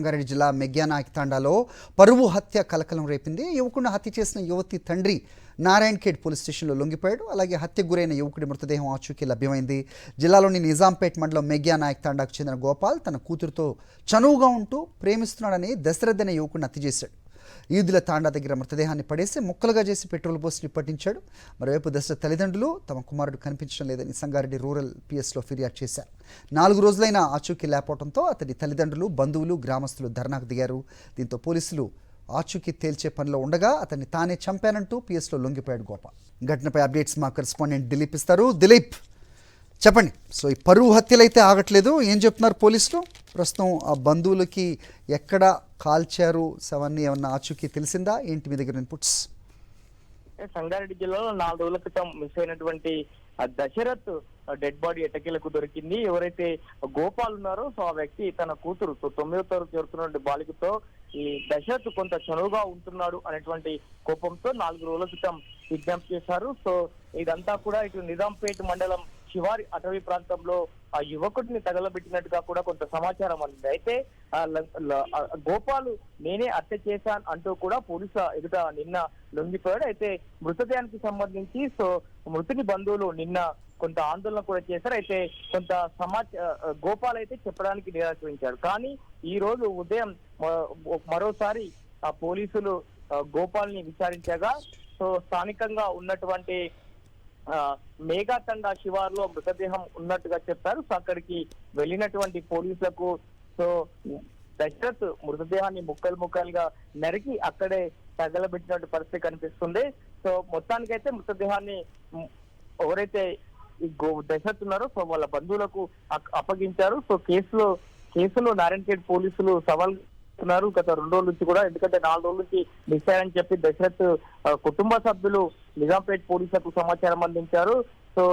సంగారెడ్డి జిల్లా మెగ్యానాయక్ తాండాలో పరువు హత్య కలకలం రేపింది. యువకుడిని హత్య చేసిన యువతి తండ్రి నారాయణ్ ఖేడ్ పోలీస్ స్టేషన్లో లొంగిపోయాడు. అలాగే హత్యకు గురైన యువకుడి మృతదేహం ఆచూకీ లభ్యమైంది. జిల్లాలోని నిజాంపేట్ మండలం మెగ్యానాయక్ తాండాకు చెందిన గోపాల్ తన కూతురుతో చనువుగా ఉంటూ ప్రేమిస్తున్నాడని దశరథ్ అనే యువకుడిని హత్య చేశాడు. ఈదుల తాండా దగ్గర మృతదేహాన్ని పడేసి ముక్కలుగా చేసి పెట్రోల్ పోసి నిప్పటించాడు. మరోవైపు దశరథ్ తల్లిదండ్రులు తమ కుమారుడు కనిపించడం లేదని సంగారెడ్డి రూరల్ పిఎస్లో ఫిర్యాదు చేశారు. 4 రోజులైన ఆచూకీ లేకపోవడంతో అతడి తల్లిదండ్రులు, బంధువులు, గ్రామస్తులు ధర్నాకు దిగారు. దీంతో పోలీసులు ఆచూకీ తేల్చే పనిలో ఉండగా అతన్ని తానే చంపానంటూ పిఎస్లో లొంగిపోయాడు గోపాల్. ఘటనపై అప్డేట్స్ మా కరెస్పాండెంట్ దిలీప్ ఇస్తారు. దిలీప్, చెప్పండి. సో ఈ పరువు హత్యలు అయితే ఆగట్లేదు, ఏం చెప్తున్నారు పోలీసులు? ప్రస్తుతం ఆ బంధువులకి ఎక్కడ కాల్చారు శవాన్ని ఏమన్నా ఆచూకీ తెలిసిందా? ఏంటి మీ దగ్గర ఇన్పుట్స్? సంగారెడ్డి జిల్లాలో 4 రోజుల క్రితం మిస్ అయినటువంటి దశరథ్ డెడ్ బాడీ ఎట్టకేలకు దొరికింది. ఎవరైతే గోపాల్ ఉన్నారో సో ఆ వ్యక్తి తన కూతురు 9వ తరగతి చేరుతున్న బాలికతో ఈ దశరథ్ కొంత చనువుగా ఉంటున్నాడు అనేటువంటి కోపంతో 4 రోజుల క్రితం విజ్ఞప్తి చేశారు. సో ఇదంతా కూడా ఇటు నిజాంపేట్ మండలం శివారి అటవీ ప్రాంతంలో ఆ యువకుడిని తగలబెట్టినట్టుగా కూడా కొంత సమాచారం అందింది. అయితే గోపాలు నేనే హత్య చేశాను అంటూ కూడా పోలీసుల ఎదుట నిన్న లొంగిపోయాడు. అయితే మృతదేహానికి సంబంధించి సో మృతుని బంధువులు నిన్న కొంత ఆందోళన కూడా చేశారు. అయితే కొంత గోపాల్ అయితే చెప్పడానికి నిరాకరించాడు. కానీ ఈ రోజు ఉదయం మరోసారి ఆ పోలీసులు గోపాల్ ని విచారించగా సో స్థానికంగా ఉన్నటువంటి మేఘాతండా శివార్లో మృతదేహం ఉన్నట్టుగా చెప్పారు. సో అక్కడికి వెళ్ళినటువంటి పోలీసులకు సో దశరథ్ మృతదేహాన్ని ముక్కలుగా నరికి అక్కడే తగలబెట్టినట్టు పరిస్థితి కనిపిస్తుంది. సో మొత్తానికైతే మృతదేహాన్ని ఎవరైతే ఈ దశరథ్ ఉన్నారో సో వాళ్ళ బంధువులకు అప్పగించారు. సో కేసులో నారాయణ్ ఖేడ్ పోలీసులు సవాల్ ఉన్నారు గత 2 రోజుల నుంచి కూడా. ఎందుకంటే 4 రోజుల నుంచి మిస్ అయ్యారని చెప్పి దశరథ్ కుటుంబ సభ్యులు నిజాంపేట్ పోలీసులకు సమాచారం అందించారు. సో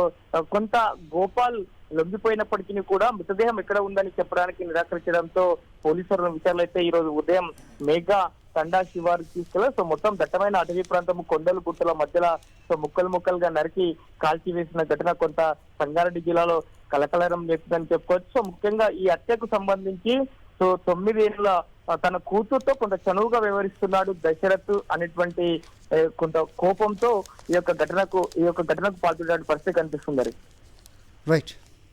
కొంత గోపాల్ లొంగిపోయినప్పటికీ కూడా మృతదేహం ఎక్కడ ఉందని చెప్పడానికి నిరాకరించడంతో పోలీసుల విచారణ అయితే ఈ రోజు ఉదయం మేఘా తండా శివారు తీసుకెళ్లారు. సో మొత్తం దట్టమైన అటవీ ప్రాంతం, కొండలు గుట్టల మధ్యలో సో ముక్కలుగా నరికి కాల్చివేసిన ఘటన కొంత సంగారెడ్డి జిల్లాలో కలకలరం చేస్తుందని చెప్పుకోవచ్చు. సో ముఖ్యంగా ఈ హత్యకు సంబంధించి సో 9 ఏళ్ల తన కూతురుతో కొంత చనువుగా వ్యవహరిస్తున్నాడు దశరథ్ అనేటువంటి కొంత కోపంతో ఈ యొక్క ఘటనకు పాల్పడే పరిస్థితి కనిపిస్తుంది. రైట్.